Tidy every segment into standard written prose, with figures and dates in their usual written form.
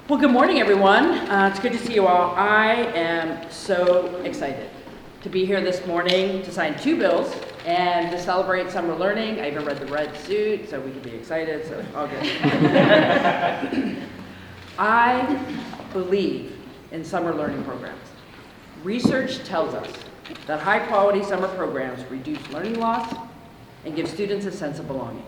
Well, good morning, everyone. It's good to see you all. I am so excited to be here this morning to sign two bills and to celebrate summer learning. I even read the red suit, so we can be excited, so all good. I believe in summer learning programs. Research tells us that high-quality summer programs reduce learning loss and give students a sense of belonging.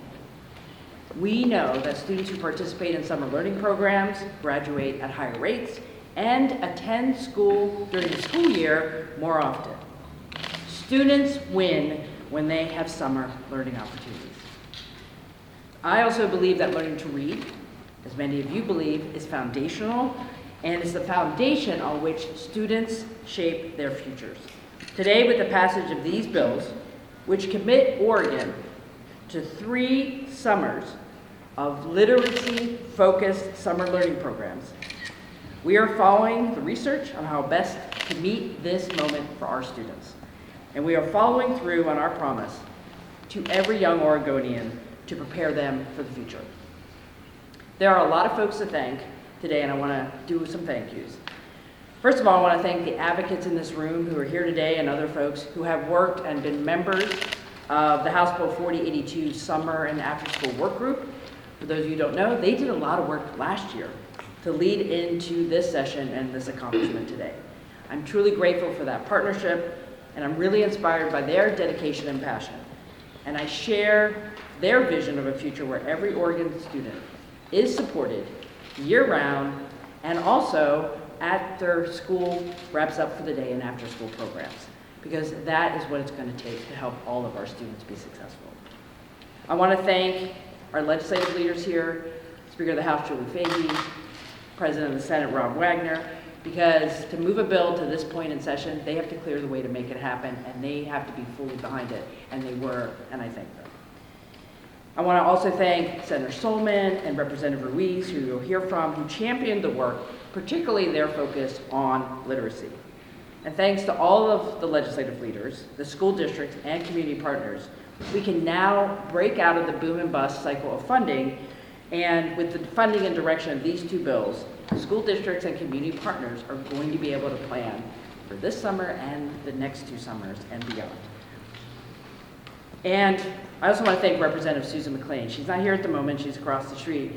We know that students who participate in summer learning programs graduate at higher rates and attend school during the school year more often. Students win when they have summer learning opportunities. I also believe that learning to read, as many of you believe, is foundational and is the foundation on which students shape their futures. Today, with the passage of these bills, which commit Oregon to 3 summers of literacy-focused summer learning programs, we are following the research on how best to meet this moment for our students. And we are following through on our promise to every young Oregonian to prepare them for the future. There are a lot of folks to thank today, and I want to do some thank yous. First of all, I want to thank the advocates in this room who are here today and other folks who have worked and been members of the House Bill 4082 Summer and After School Work Group. For those of you who don't know, they did a lot of work last year to lead into this session and this accomplishment today. I'm truly grateful for that partnership, and I'm really inspired by their dedication and passion. And I share their vision of a future where every Oregon student is supported year-round and also after school wraps up for the day in after-school programs, because that is what it's going to take to help all of our students be successful. I want to thank our legislative leaders here, Speaker of the House Julie Fahey, President of the Senate Rob Wagner, because to move a bill to this point in session, they have to clear the way to make it happen, and they have to be fully behind it, and they were, and I thank them. I want to also thank Senator Solomon and Representative Ruiz, who you'll hear from, who championed the work, particularly their focus on literacy. And thanks to all of the legislative leaders, the school districts, and community partners, we can now break out of the boom and bust cycle of funding, and with the funding and direction of these two bills, school districts and community partners are going to be able to plan for this summer and the next 2 summers and beyond. And I also want to thank Representative Susan McLean. She's not here at the moment, she's across the street.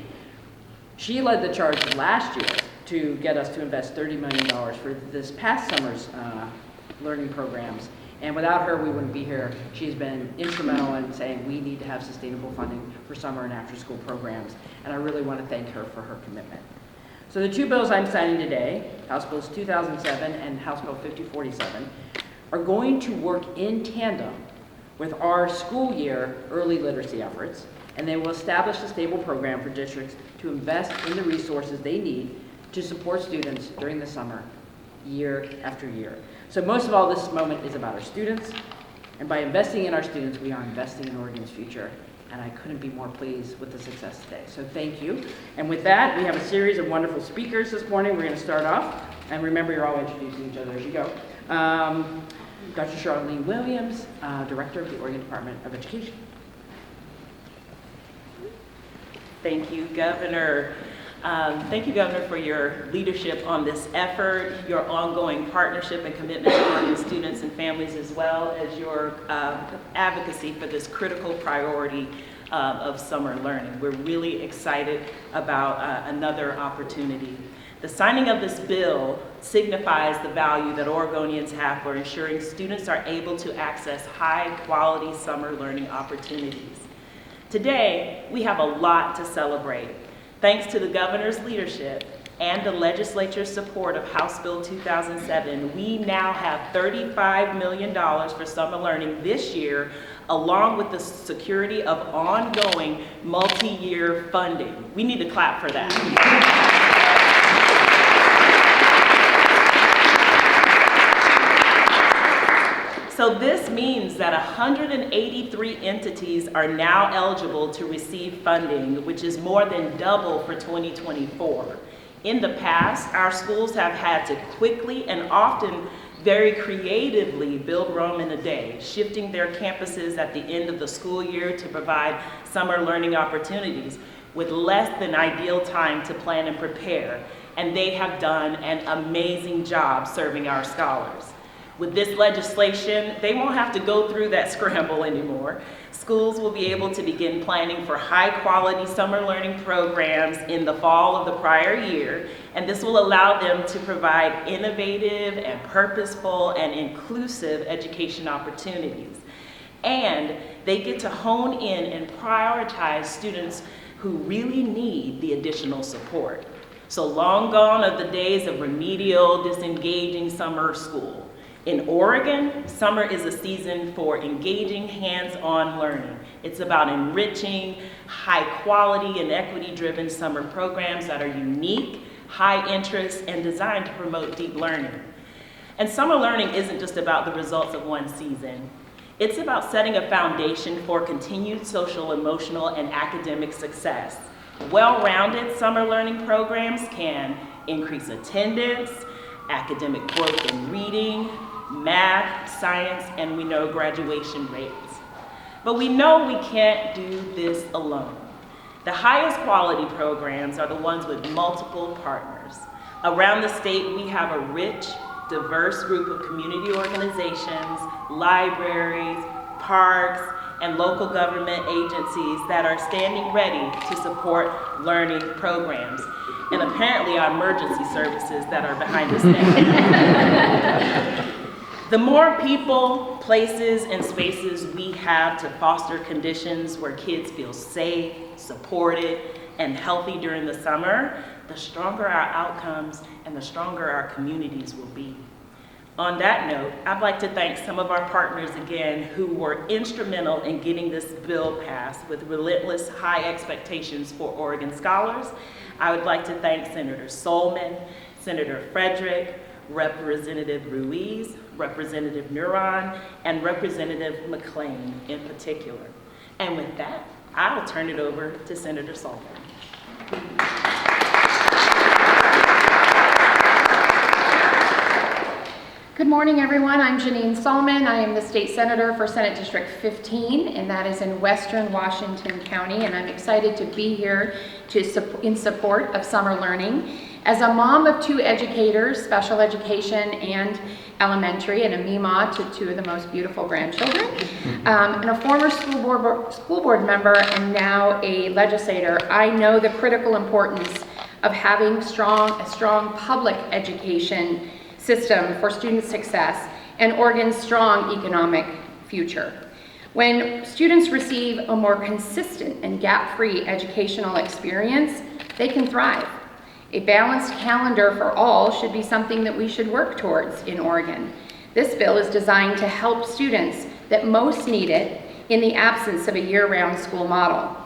She led the charge last year to get us to invest $30 million for this past summer's learning programs. And without her, we wouldn't be here. She's been instrumental in saying we need to have sustainable funding for summer and after-school programs. And I really want to thank her for her commitment. So the 2 bills I'm signing today, House Bills 2007 and House Bill 5047, are going to work in tandem with our school year early literacy efforts, and they will establish a stable program for districts to invest in the resources they need to support students during the summer, year after year. So most of all, this moment is about our students, and by investing in our students, we are investing in Oregon's future, and I couldn't be more pleased with the success today. So thank you. And with that, we have a series of wonderful speakers this morning. We're going to start off, and remember, you're all introducing each other as you go. Dr. Charlene Williams, Director of the Oregon Department of Education. Thank you, Governor. Thank you, Governor, for your leadership on this effort, your ongoing partnership and commitment to Oregon students and families, as well as your advocacy for this critical priority of summer learning. We're really excited about another opportunity. The signing of this bill signifies the value that Oregonians have for ensuring students are able to access high-quality summer learning opportunities. Today, we have a lot to celebrate. Thanks to the governor's leadership and the legislature's support of House Bill 2007, we now have $35 million for summer learning this year, along with the security of ongoing multi-year funding. We need to clap for that. So this means that 183 entities are now eligible to receive funding, which is more than double for 2024. In the past, our schools have had to quickly and often very creatively build Rome in a day, shifting their campuses at the end of the school year to provide summer learning opportunities. with less than ideal time to plan and prepare, and they have done an amazing job serving our scholars. With this legislation, they won't have to go through that scramble anymore. Schools will be able to begin planning for high-quality summer learning programs in the fall of the prior year, and this will allow them to provide innovative and purposeful and inclusive education opportunities. And they get to hone in and prioritize students who really need the additional support. So long gone are the days of remedial, disengaging summer school. In Oregon, summer is a season for engaging hands-on learning. It's about enriching, high-quality and equity-driven summer programs that are unique, high interest, and designed to promote deep learning. And summer learning isn't just about the results of one season. It's about setting a foundation for continued social, emotional, and academic success. Well-rounded summer learning programs can increase attendance, academic growth in reading, math, science, and we know graduation rates. But we know we can't do this alone. The highest quality programs are the ones with multiple partners. Around the state, we have a rich, diverse group of community organizations, libraries, parks, and local government agencies that are standing ready to support learning programs. And apparently our emergency services that are behind the scenes. The more people, places, and spaces we have to foster conditions where kids feel safe, supported, and healthy during the summer, the stronger our outcomes and the stronger our communities will be. On that note, I'd like to thank some of our partners again who were instrumental in getting this bill passed with relentless high expectations for Oregon scholars. I would like to thank Senator Solman, Senator Frederick, Representative Ruiz, Representative Neuron, and Representative McLean in particular. And with that, I will turn it over to Senator Solman. Good morning, everyone. I'm Janine Solman. I am the state senator for Senate District 15, and that is in Western Washington County, and I'm excited to be here in support of summer learning. As a mom of two educators, special education and elementary, and a Mima to two of the most beautiful grandchildren, and a former school board member and now a legislator, I know the critical importance of having a strong public education system for student success and Oregon's strong economic future. When students receive a more consistent and gap-free educational experience, they can thrive. A balanced calendar for all should be something that we should work towards in Oregon. This bill is designed to help students that most need it in the absence of a year-round school model.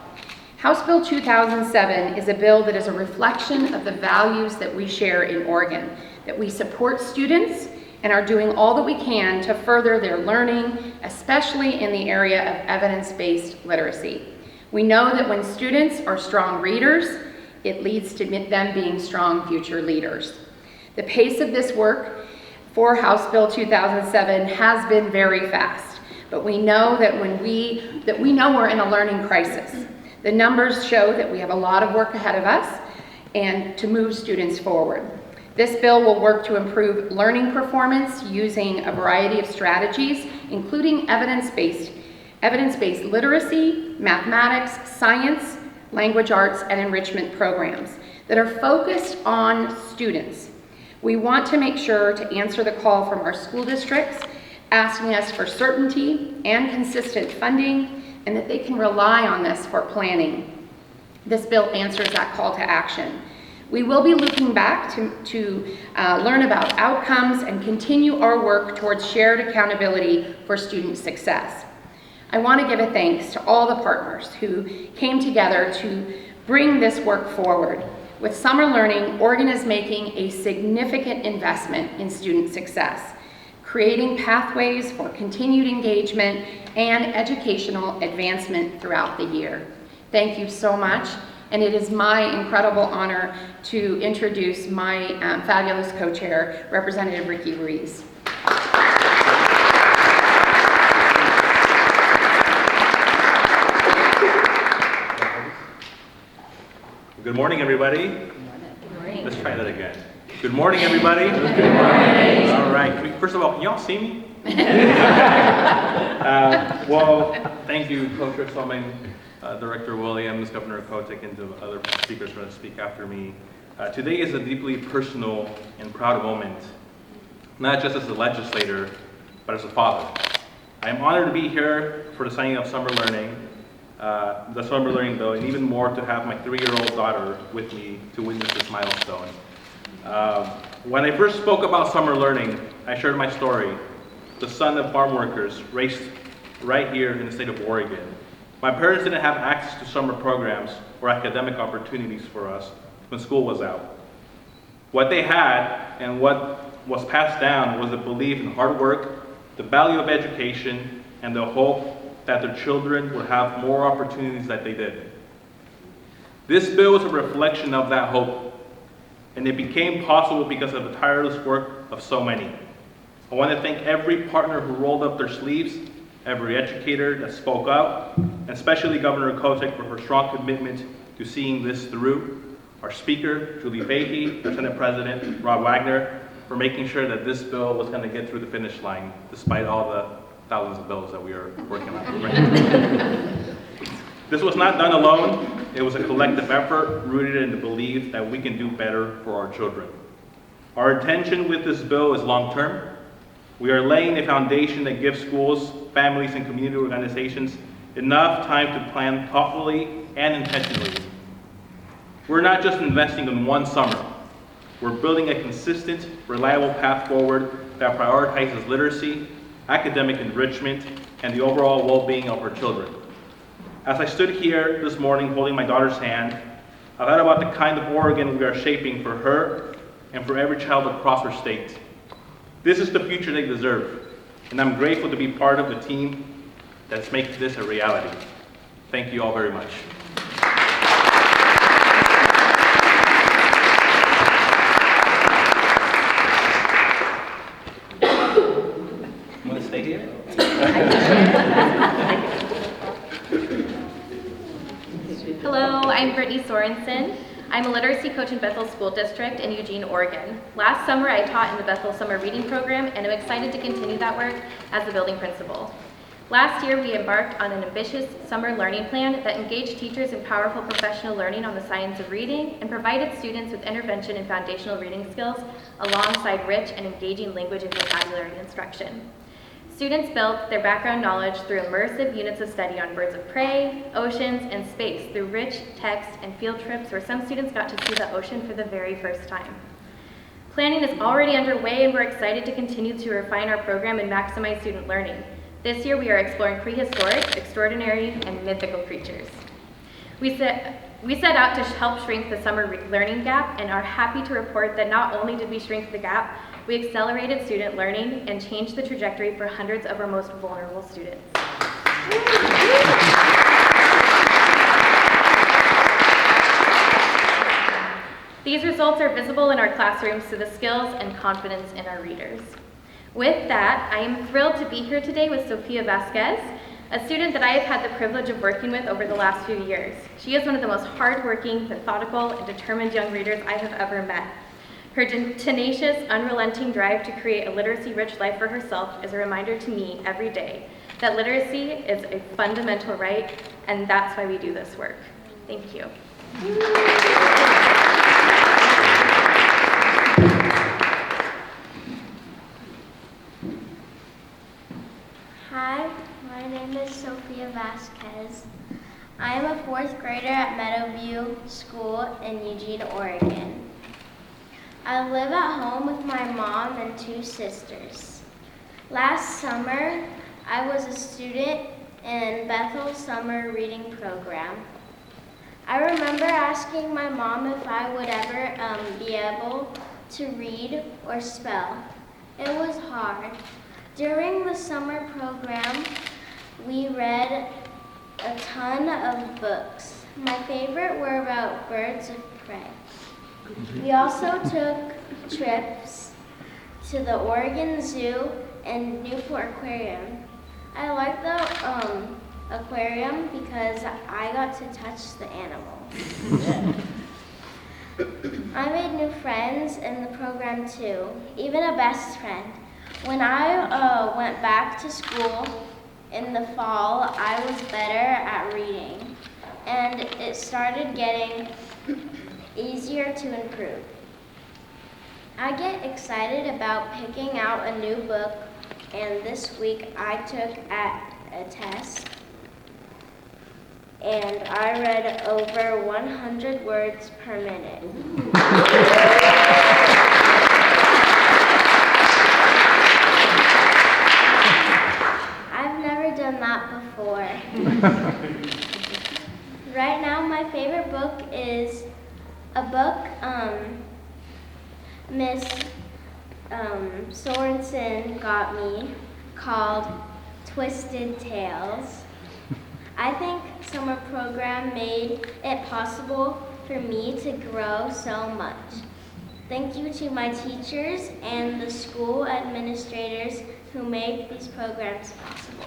House Bill 2007 is a bill that is a reflection of the values that we share in Oregon, that we support students and are doing all that we can to further their learning, especially in the area of evidence-based literacy. We know that when students are strong readers, it leads to them being strong future leaders. The pace of this work for House Bill 2007 has been very fast, but we know that we're in a learning crisis. The numbers show that we have a lot of work ahead of us and to move students forward. This bill will work to improve learning performance using a variety of strategies, including evidence-based literacy, mathematics, science, language arts, and enrichment programs that are focused on students. We want to make sure to answer the call from our school districts, asking us for certainty and consistent funding, and that they can rely on this for planning. This bill answers that call to action. We will be looking back to learn about outcomes and continue our work towards shared accountability for student success. I want to give a thanks to all the partners who came together to bring this work forward. With summer learning, Oregon is making a significant investment in student success, creating pathways for continued engagement and educational advancement throughout the year. Thank you so much, and it is my incredible honor to introduce my fabulous co-chair, Representative Ricky Ruiz. Good morning, everybody. Good morning. Let's try that again. Good morning, everybody. Good morning. All right. First of all, can y'all see me? Well, thank you, Coach Solomon, Director Williams, Governor Kotek, and the other speakers who are going to speak after me. Today is a deeply personal and proud moment, not just as a legislator, but as a father. I am honored to be here for the signing of summer learning, the summer learning bill, and even more to have my 3-year-old daughter with me to witness this milestone. When I first spoke about summer learning, I shared my story, the son of farm workers raised right here in the state of Oregon. My parents didn't have access to summer programs or academic opportunities for us when school was out. What they had and what was passed down was a belief in hard work, the value of education, and the hope that their children would have more opportunities than they did. This bill is a reflection of that hope, and it became possible because of the tireless work of so many. I want to thank every partner who rolled up their sleeves, every educator that spoke up, and especially Governor Kotek for her strong commitment to seeing this through, our speaker, Julie Fahey, our Senate President, Rob Wagner, for making sure that this bill was going to get through the finish line, despite all the thousands of bills that we are working on. This was not done alone. It was a collective effort rooted in the belief that we can do better for our children. Our intention with this bill is long-term. We are laying a foundation that gives schools, families, and community organizations enough time to plan thoughtfully and intentionally. We're not just investing in one summer. We're building a consistent, reliable path forward that prioritizes literacy, academic enrichment, and the overall well-being of our children. As I stood here this morning holding my daughter's hand, I thought about the kind of Oregon we are shaping for her and for every child across our state. This is the future they deserve, and I'm grateful to be part of the team that's making this a reality. Thank you all very much. Want to stay here? Hello, I'm Brittany Sorensen. I'm a literacy coach in Bethel School District in Eugene, Oregon. Last summer, I taught in the Bethel Summer Reading Program, and I'm excited to continue that work as the building principal. Last year, we embarked on an ambitious summer learning plan that engaged teachers in powerful professional learning on the science of reading and provided students with intervention in foundational reading skills alongside rich and engaging language and vocabulary instruction. Students built their background knowledge through immersive units of study on birds of prey, oceans, and space through rich text and field trips where some students got to see the ocean for the very first time. Planning is already underway, and we're excited to continue to refine our program and maximize student learning. This year, we are exploring prehistoric, extraordinary, and mythical creatures. We set out to help shrink the summer learning gap and are happy to report that not only did we shrink the gap, we accelerated student learning and changed the trajectory for hundreds of our most vulnerable students. These results are visible in our classrooms through the skills and confidence in our readers. With that, I am thrilled to be here today with Sofia Vasquez, a student that I have had the privilege of working with over the last few years. She is one of the most hardworking, methodical, and determined young readers I have ever met. Her tenacious, unrelenting drive to create a literacy-rich life for herself is a reminder to me every day that literacy is a fundamental right, and that's why we do this work. Thank you. Hi, my name is Sofia Vasquez. I am a 4th grader at Meadowview School in Eugene, Oregon. I live at home with my mom and 2 sisters. Last summer, I was a student in Bethel's summer reading program. I remember asking my mom if I would ever be able to read or spell. It was hard. During the summer program, we read a ton of books. My favorite were about birds of prey. We also took trips to the Oregon Zoo and Newport Aquarium. I like the aquarium because I got to touch the animals. I made new friends in the program too, even a best friend. When I went back to school in the fall, I was better at reading, and it started getting easier to improve. I get excited about picking out a new book, and this week I took a test, and I read over 100 words per minute. I've never done that before. Right now, my favorite book is a book Miss Sorensen got me called Twisted Tales. I think summer program made it possible for me to grow so much. Thank you to my teachers and the school administrators who make these programs possible.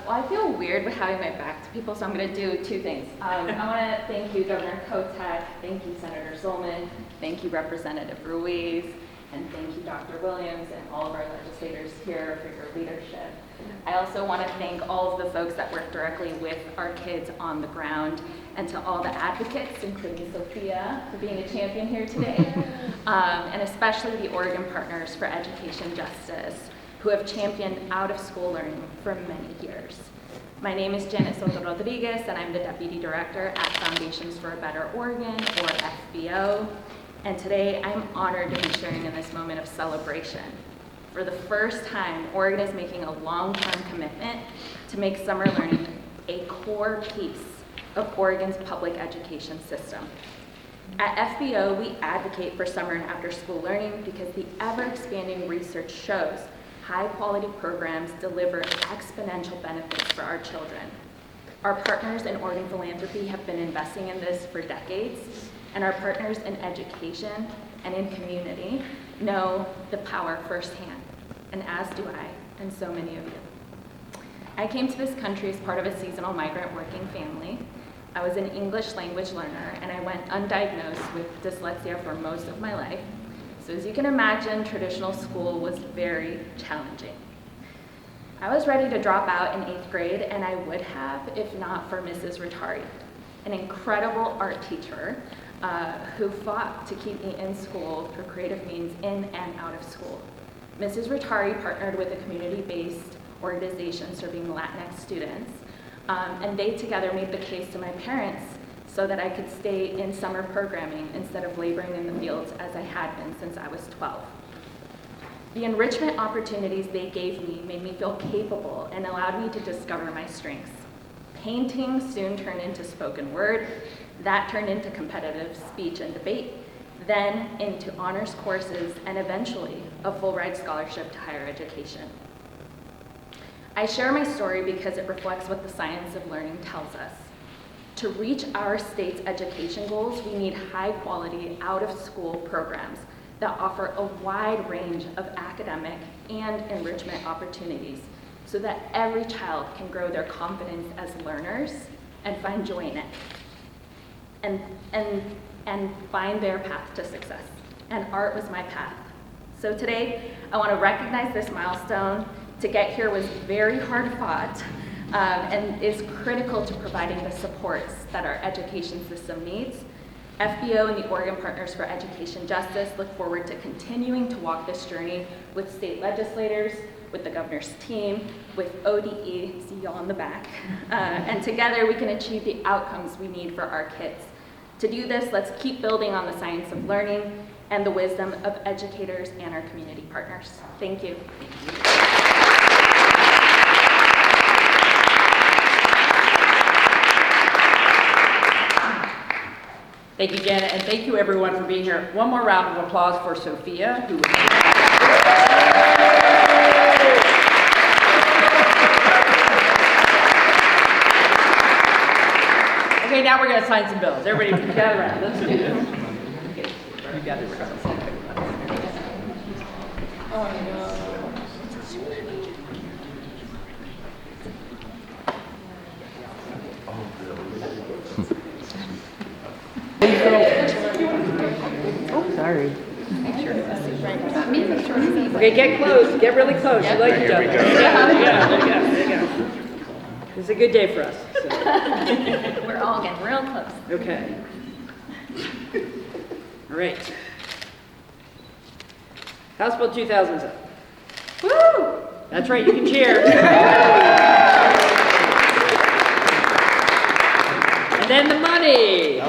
Well, I feel weird with having my back to people, so I'm going to do two things. I want to thank you, Governor Kotek, thank you, Senator Solomon, thank you, Representative Ruiz, and thank you, Dr. Williams, and all of our legislators here for your leadership. I also want to thank all of the folks that work directly with our kids on the ground, and to all the advocates, including Sophia, for being a champion here today, and especially the Oregon Partners for Education Justice, who have championed out-of-school learning for many years. My name is Janet Soto Rodriguez, and I'm the Deputy Director at Foundations for a Better Oregon, or FBO. And today, I'm honored to be sharing in this moment of celebration. For the first time, Oregon is making a long-term commitment to make summer learning a core piece of Oregon's public education system. At FBO, we advocate for summer and after-school learning because the ever-expanding research shows high-quality programs deliver exponential benefits for our children. Our partners in Oregon Philanthropy have been investing in this for decades, and our partners in education and in community know the power firsthand, and as do I, and so many of you. I came to this country as part of a seasonal migrant working family. I was an English language learner, and I went undiagnosed with dyslexia for most of my life. So as you can imagine, traditional school was very challenging. I was ready to drop out in 8th grade, and I would have if not for Mrs. Rattari, an incredible art teacher who fought to keep me in school for creative means in and out of school. Mrs. Rattari partnered with a community-based organization serving Latinx students, and they together made the case to my parents so that I could stay in summer programming instead of laboring in the fields as I had been since I was 12. The enrichment opportunities they gave me made me feel capable and allowed me to discover my strengths. Painting soon turned into spoken word, that turned into competitive speech and debate, then into honors courses, and eventually a full ride scholarship to higher education. I share my story because it reflects what the science of learning tells us. To reach our state's education goals, we need high-quality, out-of-school programs that offer a wide range of academic and enrichment opportunities so that every child can grow their confidence as learners and find joy in it, and find their path to success. And art was my path. So today, I want to recognize this milestone. To get here was very hard fought, and is critical to providing the supports that our education system needs. FBO and the Oregon Partners for Education Justice look forward to continuing to walk this journey with state legislators, with the governor's team, with ODE, see y'all in the back, and together we can achieve the outcomes we need for our kids. To do this, let's keep building on the science of learning and the wisdom of educators and our community partners. Thank you. Thank you, Janet, and thank you everyone for being here. One more round of applause for Sophia, who was Okay, now we're gonna sign some bills. Everybody gather around, let's do this. Okay, you gather around. Oh, sorry. Okay, get close, get really close. You like each other. There you go. It's a good day for us. So. We're all getting real close. Okay. All right. House Bill 2007. Woo! That's right, you can cheer. And then the money.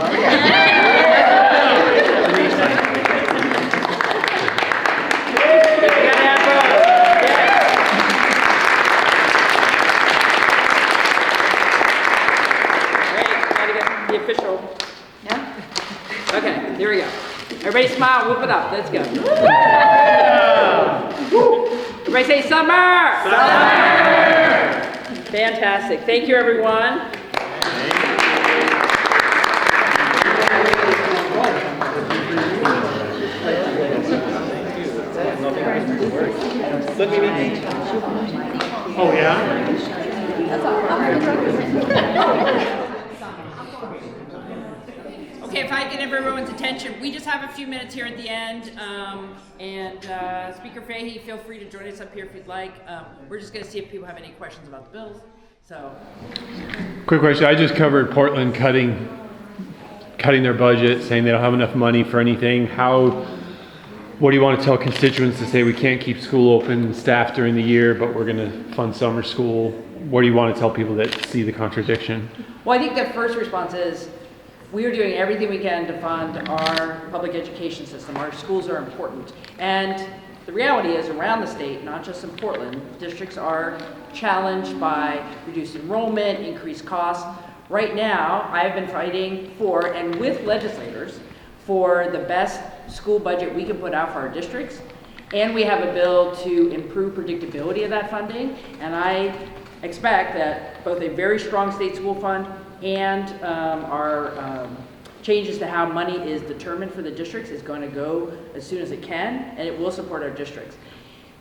The official. Yeah? Okay, here we go. Everybody smile, whoop it up. Let's go. Everybody say summer! Summer! Fantastic. Thank you, everyone. Oh, yeah? Okay, if I get everyone's attention, we just have a few minutes here at the end. Speaker Fahey, feel free to join us up here if you'd like. We're just going to see if people have any questions about the bills. So, Quick question. I just covered Portland cutting their budget, saying they don't have enough money for anything. What do you want to tell constituents to say we can't keep school open and staff during the year, but we're going to fund summer school? What do you want to tell people that see the contradiction? well, I think the first response is we are doing everything we can to fund our public education system. Our schools are important. And the reality is around the state, not just in Portland, districts are challenged by reduced enrollment, increased costs. Right now, I have been fighting for and with legislators for the best school budget we can put out for our districts. And we have a bill to improve predictability of that funding. And I expect that both a very strong state school fund and our changes to how money is determined for the districts is going to go as soon as it can, and it will support our districts.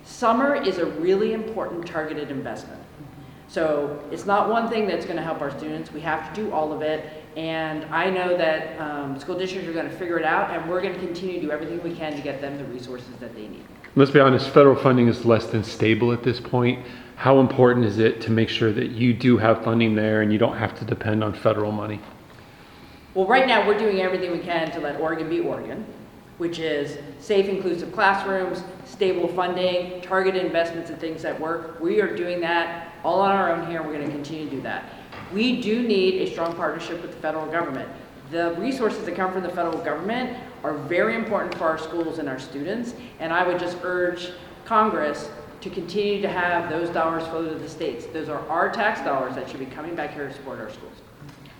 Summer is a really important targeted investment. So it's not one thing that's going to help our students. We have to do all of it, and I know that school districts are going to figure it out, and we're going to continue to do everything we can to get them the resources that they need. Let's be honest, federal funding is less than stable at this point. How important is it to make sure that you do have funding there and you don't have to depend on federal money? Well, right now we're doing everything we can to let Oregon be Oregon, which is safe, inclusive classrooms, stable funding, targeted investments in things that work. We are doing that all on our own here. We're going to continue to do that. We do need a strong partnership with the federal government. The resources that come from the federal government are very important for our schools and our students, and I would just urge Congress to continue to have those dollars flow to the states. Those are our tax dollars that should be coming back here to support our schools.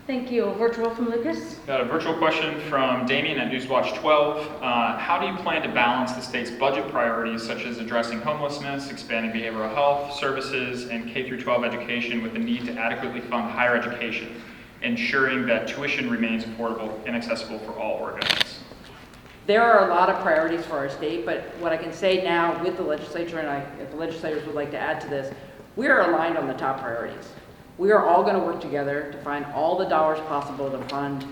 Thank you. Virtual from Lucas. Got a virtual question from Damien at Newswatch 12. How do you plan to balance the state's budget priorities, such as addressing homelessness, expanding behavioral health services, and K-12 education with the need to adequately fund higher education, ensuring that tuition remains affordable and accessible for all Oregonians? There are a lot of priorities for our state, but what I can say now with the legislature, and if the legislators would like to add to this, we are aligned on the top priorities. We are all going to work together to find all the dollars possible to fund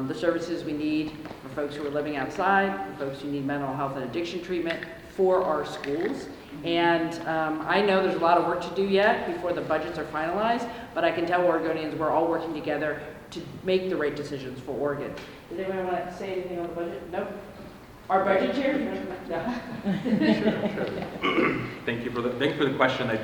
the services we need for folks who are living outside, for folks who need mental health and addiction treatment for our schools. And I know there's a lot of work to do yet before the budgets are finalized, but I can tell Oregonians we're all working together to make the right decisions for Oregon. Does anyone want to say anything on the budget? No? Our budget chair? No. Thank you for the question. I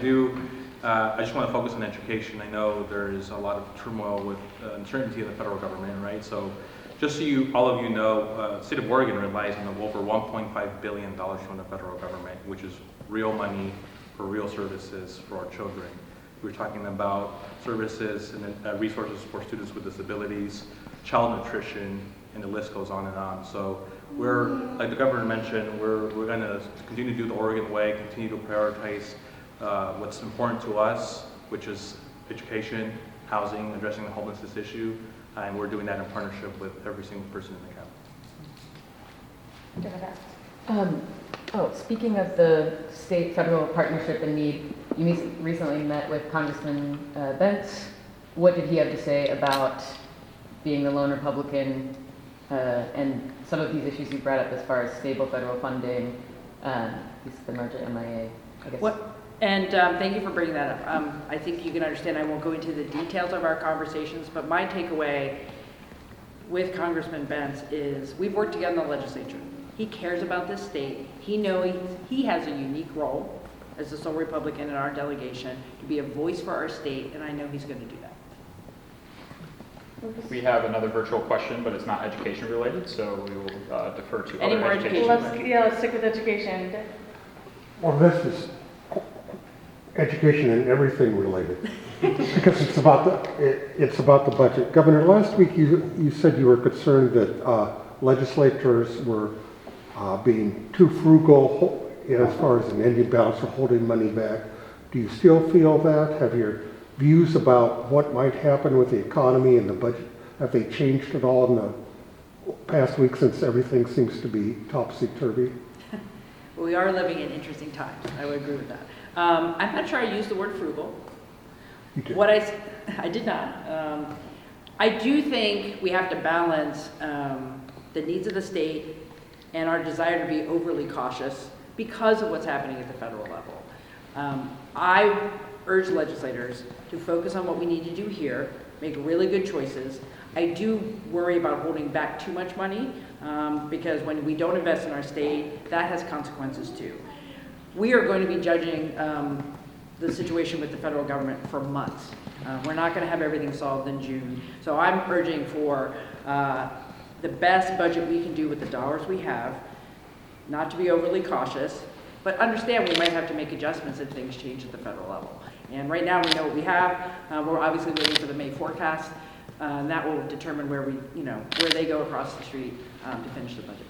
just want to focus on education. I know there is a lot of turmoil with uncertainty in the federal government, right? So just so all of you know, the state of Oregon relies on over $1.5 billion from the federal government, which is real money for real services for our children. We're talking about services and resources for students with disabilities, child nutrition, and the list goes on and on. So we're, like the governor mentioned, we're going to continue to do the Oregon way, continue to prioritize what's important to us, which is education, housing, addressing the homelessness issue, and we're doing that in partnership with every single person in the county. Speaking of the state-federal partnership and need, you recently met with Congressman Bentz. What did he have to say about being the lone Republican and some of these issues you brought up as far as stable federal funding, the merger MIA, I guess? Thank you for bringing that up. I think you can understand I won't go into the details of our conversations, but my takeaway with Congressman Bentz is we've worked together in the legislature. He cares about this state. He knows he has a unique role as the sole Republican in our delegation to be a voice for our state, and I know he's going to do that. We have another virtual question, but it's not education related, so we will defer to Any other more education. Let's stick with education. Well, this is education and everything related, because it's about the budget. Governor, last week you said you were concerned that legislators were being too frugal as far as an ending balance or holding money back. Do you still feel that? Have your views about what might happen with the economy and the budget, have they changed at all in the past week since everything seems to be topsy-turvy? We are living in interesting times. I would agree with that. I'm not sure I used the word frugal. You did. I did not. I do think we have to balance the needs of the state and our desire to be overly cautious because of what's happening at the federal level. I urge legislators to focus on what we need to do here, make really good choices. I do worry about holding back too much money because when we don't invest in our state, that has consequences too. We are going to be judging the situation with the federal government for months. We're not going to have everything solved in June. So I'm urging for the best budget we can do with the dollars we have, not to be overly cautious, but understand we might have to make adjustments if things change at the federal level. And right now we know what we have. We're obviously waiting for the May forecast. And that will determine where where they go across the street to finish the budget.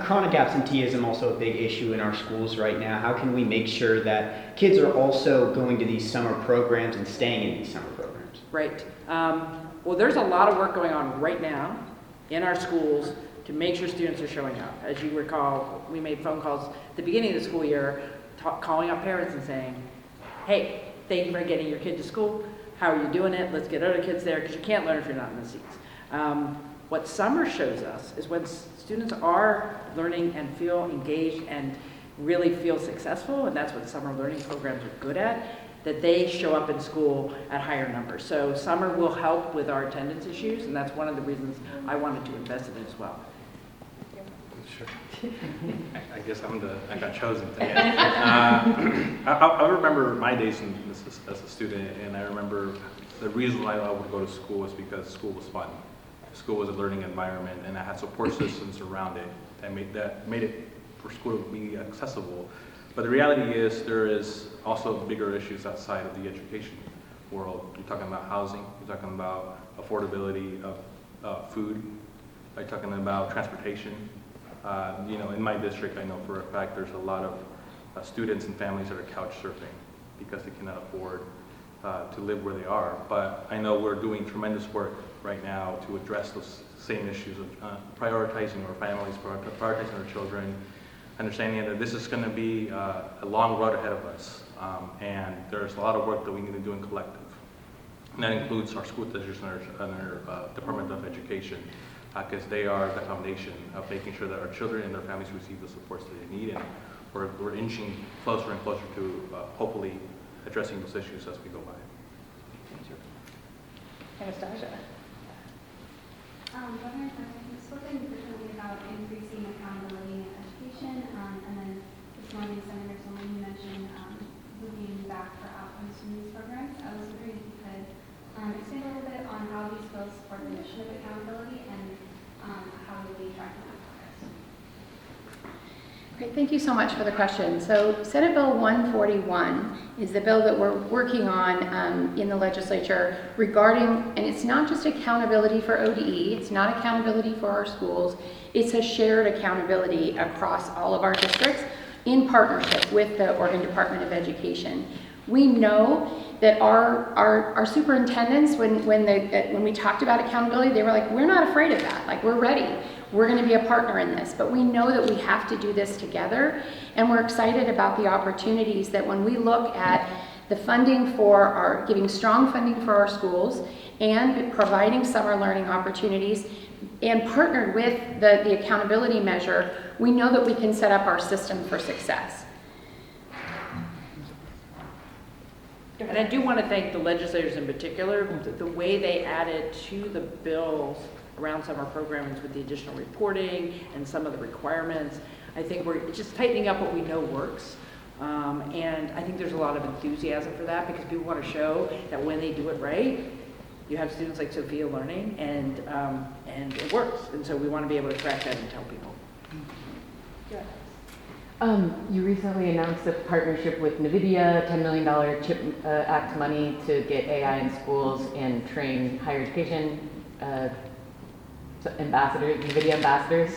Chronic absenteeism also a big issue in our schools right now. How can we make sure that kids are also going to these summer programs and staying in these summer programs? Right. Well, there's a lot of work going on right now in our schools to make sure students are showing up. As you recall, we made phone calls at the beginning of the school year calling up parents and saying, hey, thank you for getting your kid to school. How are you doing it? Let's get other kids there because you can't learn if you're not in the seats. What summer shows us is when students are learning and feel engaged and really feel successful, and that's what summer learning programs are good at, that they show up in school at higher numbers. So summer will help with our attendance issues, and that's one of the reasons I wanted to invest in it as well. Sure. I guess I got chosen today. I remember my days as a student, and I remember the reason why I would go to school was because school was fun. School was a learning environment, and I had support systems around it that made it for school to be accessible. But the reality is there is also bigger issues outside of the education world. You're talking about housing, you're talking about affordability of food, you're talking about transportation. In my district, I know for a fact there's a lot of students and families that are couch surfing because they cannot afford to live where they are. But I know we're doing tremendous work right now to address those same issues of prioritizing our families, prioritizing our children, understanding that this is going to be a long road ahead of us. And there's a lot of work that we need to do in collective. And that includes our school districts and our Department of Education, because they are the foundation of making sure that our children and their families receive the supports that they need, and we're inching closer and closer to hopefully addressing those issues as we go by. Anastasia. Governor Kotek, you've spoken frequently about increasing accountability in education, and then this morning Senator Solomon mentioned looking back for outcomes from these programs. I was wondering if you could expand a little bit on how these bills support the mission of accountability and how we'll be tracking that progress. Great, thank you so much for the question. So Senate Bill 141 is the bill that we're working on in the legislature regarding, and it's not just accountability for ODE, it's not accountability for our schools, it's a shared accountability across all of our districts in partnership with the Oregon Department of Education. We know that our superintendents, when we talked about accountability, they were like, we're not afraid of that. Like, we're ready. We're going to be a partner in this. But we know that we have to do this together. And we're excited about the opportunities that when we look at the funding for giving strong funding for our schools and providing summer learning opportunities and partnered with the accountability measure, we know that we can set up our system for success. And I do want to thank the legislators in particular, the way they added to the bills around summer programs with the additional reporting and some of the requirements. I think we're just tightening up what we know works. And I think there's a lot of enthusiasm for that because people want to show that when they do it right, you have students like Sophia learning and it works. And so we want to be able to track that and tell people. Yeah. You recently announced a partnership with NVIDIA, $10 million CHIP Act money to get AI in schools and train higher education ambassadors, NVIDIA ambassadors.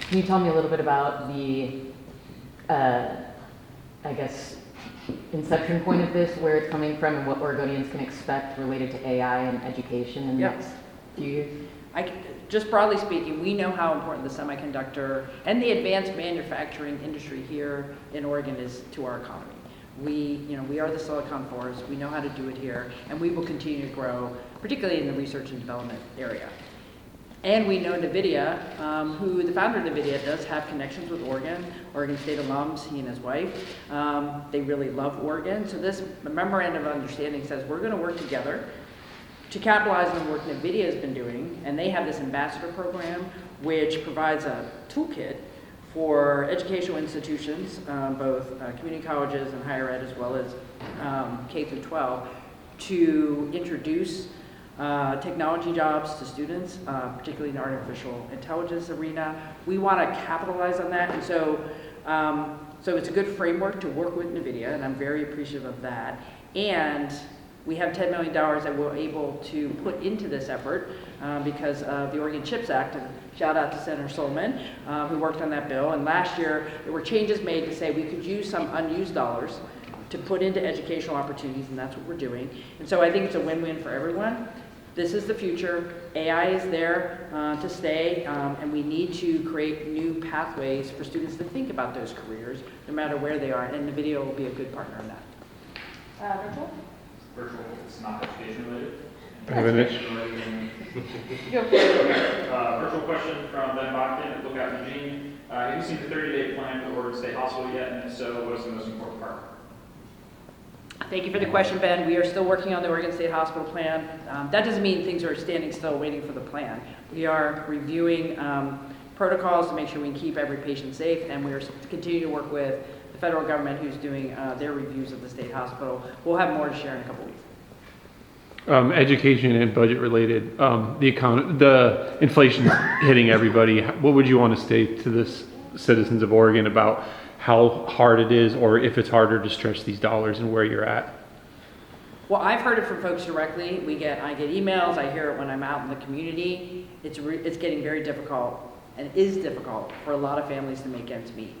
Can you tell me a little bit about the, I guess, inception point of this, where it's coming from, and what Oregonians can expect related to AI and education in the next few years? Just broadly speaking, we know how important the semiconductor and the advanced manufacturing industry here in Oregon is to our economy. We are the Silicon Forest. We know how to do it here, and we will continue to grow, particularly in the research and development area. And we know NVIDIA, who the founder of NVIDIA does have connections with Oregon State alums, he and his wife. They really love Oregon. So this memorandum of understanding says we're going to work together to capitalize on the work NVIDIA has been doing, and they have this ambassador program which provides a toolkit for educational institutions, both community colleges and higher ed, as well as K through 12, to introduce technology jobs to students, particularly in the artificial intelligence arena. We want to capitalize on that, and so it's a good framework to work with NVIDIA, and I'm very appreciative of that. And we have $10 million that we're able to put into this effort because of the Oregon CHIPS Act, and shout out to Senator Solomon, who worked on that bill. And last year, there were changes made to say we could use some unused dollars to put into educational opportunities, and that's what we're doing. And so I think it's a win-win for everyone. This is the future. AI is there to stay, and we need to create new pathways for students to think about those careers, no matter where they are, and NVIDIA will be a good partner in that. Virtual? Virtual, it's not education related. I have an itch. Virtual question from Ben Bachman at Lookout Eugene. Have you seen the 30-day plan for Oregon State Hospital yet? And if so, what is the most important part? Thank you for the question, Ben. We are still working on the Oregon State Hospital plan. That doesn't mean things are standing still waiting for the plan. We are reviewing protocols to make sure we can keep every patient safe, and we are continuing to work with the federal government who's doing their reviews of the state hospital. We'll have more to share in a couple weeks. Education and budget related, the inflation's hitting everybody. What would you want to say to the citizens of Oregon about how hard it is, or if it's harder to stretch these dollars and where you're at? Well, I've heard it from folks directly. I get emails. I hear it when I'm out in the community. It's getting very difficult, and is difficult for a lot of families to make ends meet.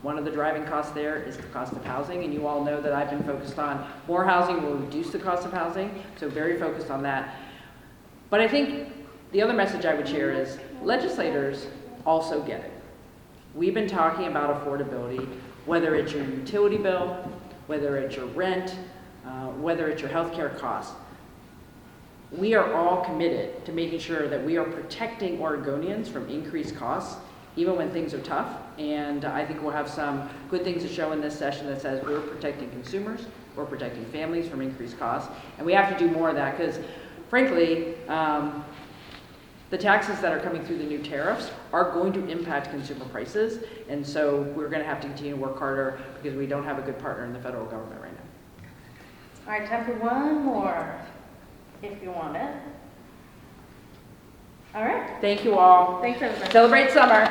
One of the driving costs there is the cost of housing, and you all know that I've been focused on more housing will reduce the cost of housing, so very focused on that. But I think the other message I would share is legislators also get it. We've been talking about affordability, whether it's your utility bill, whether it's your rent, whether it's your healthcare costs. We are all committed to making sure that we are protecting Oregonians from increased costs, even when things are tough. And I think we'll have some good things to show in this session that says we're protecting consumers, we're protecting families from increased costs, and we have to do more of that because, frankly, the taxes that are coming through the new tariffs are going to impact consumer prices, and so we're going to have to continue to work harder because we don't have a good partner in the federal government right now. All right, time for one more, if you want it. All right. Thank you all. Thanks, everybody. Celebrate summer.